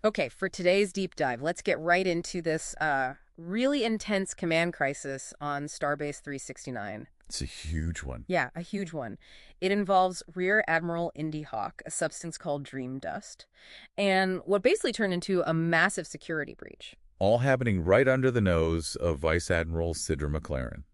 Okay, for today's deep dive, let's get right into this really intense command crisis on Starbase 369. It's a huge one. Yeah, a huge one. It involves Rear Admiral Indi Hawk, a substance called Dreamdust, and what basically turned into a massive security breach. All happening right under the nose of Vice Admiral Sidra MacLaren.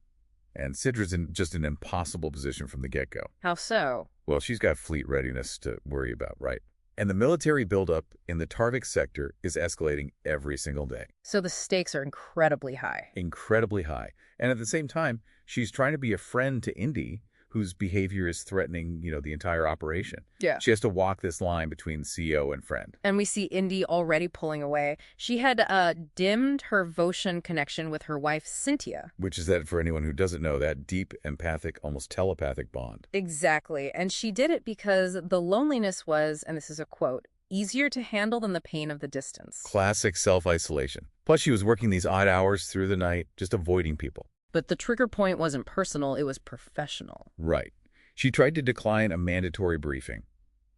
And Sidra's in just an impossible position from the get-go. How so? Well, she's got fleet readiness to worry about, right? And the military buildup in the Tarvik sector is escalating every single day. So the stakes are incredibly high. Incredibly high. And at the same time, she's trying to be a friend to Indy, whose behavior is threatening, the entire operation. Yeah. She has to walk this line between CEO and friend. And we see Indy already pulling away. She had dimmed her Voshan connection with her wife, Cynthia. Which is that, for anyone who doesn't know, that deep, empathic, almost telepathic bond. Exactly. And she did it because the loneliness was, and this is a quote, easier to handle than the pain of the distance. Classic self-isolation. Plus, she was working these odd hours through the night, just avoiding people. But the trigger point wasn't personal, it was professional. Right. She tried to decline a mandatory briefing,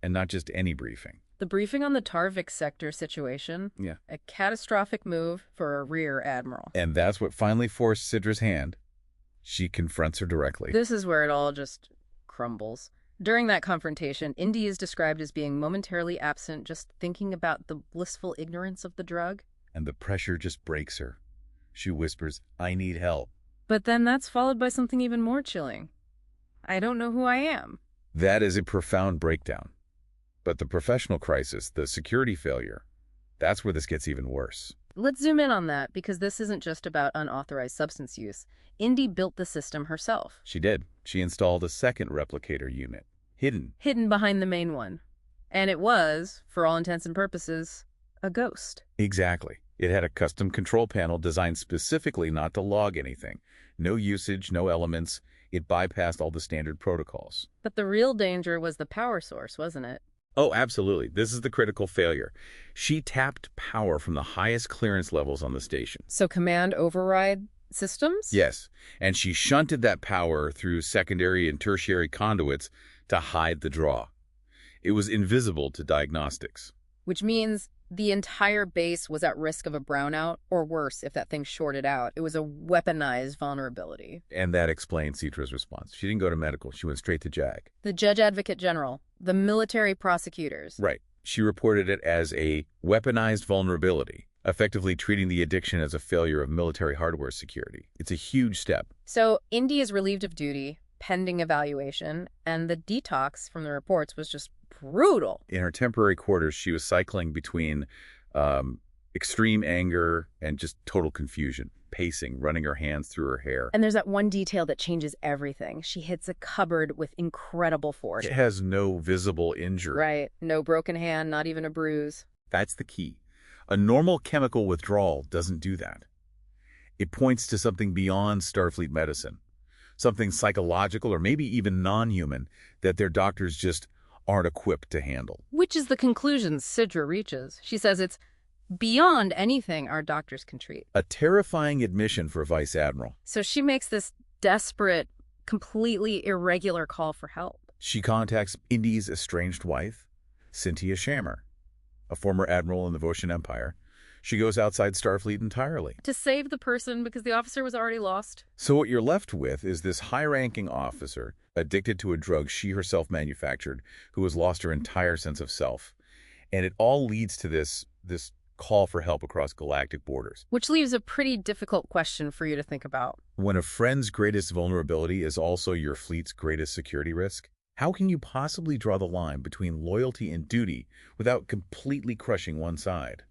and not just any briefing. The briefing on the Tarvik sector situation, Yeah. a catastrophic move for a rear admiral. And that's what finally forced Sidra's hand. She confronts her directly. This is where it all just crumbles. During that confrontation, Indy is described as being momentarily absent, just thinking about the blissful ignorance of the drug. And the pressure just breaks her. She whispers, "I need help." But then that's followed by something even more chilling. I don't know who I am. That is a profound breakdown. But the professional crisis, the security failure, that's where this gets even worse. Let's zoom in on that, because this isn't just about unauthorized substance use. Indy built the system herself. She did. She installed a second replicator unit, hidden Behind the main one. And it was, for all intents and purposes, a ghost. Exactly. It had a custom control panel designed specifically not to log anything. No usage, no elements. It bypassed all the standard protocols. But the real danger was the power source, wasn't it? Oh, absolutely. This is the critical failure. She tapped power from the highest clearance levels on the station. So command override systems? Yes, and she shunted that power through secondary and tertiary conduits to hide the draw. It was invisible to diagnostics. Which means the entire base was at risk of a brownout, or worse, if that thing shorted out. It was a weaponized vulnerability. And that explains Citra's response. She didn't go to medical. She went straight to JAG. The Judge Advocate General, the military prosecutors. Right. She reported it as a weaponized vulnerability, effectively treating the addiction as a failure of military hardware security. It's a huge step. So Indy is relieved of duty, pending evaluation, and the detox from the reports was just brutal. In her temporary quarters, she was cycling between extreme anger and just total confusion, pacing, running her hands through her hair. And there's that one detail that changes everything. She hits a cupboard with incredible force. It has no visible injury. Right. No broken hand, not even a bruise. That's the key. A normal chemical withdrawal doesn't do that. It points to something beyond Starfleet medicine, something psychological or maybe even non-human that their doctors just aren't equipped to handle. Which is the conclusion Sidra reaches. She says it's beyond anything our doctors can treat. A terrifying admission for Vice Admiral. So she makes this desperate, completely irregular call for help. She contacts Indy's estranged wife, Cynthia Shammer, a former admiral in the Voshan Empire. She goes outside Starfleet entirely. To save the person because the officer was already lost. So what you're left with is this high-ranking officer addicted to a drug she herself manufactured, who has lost her entire sense of self. And it all leads to this call for help across galactic borders. Which leaves a pretty difficult question for you to think about. When a friend's greatest vulnerability is also your fleet's greatest security risk, how can you possibly draw the line between loyalty and duty without completely crushing one side?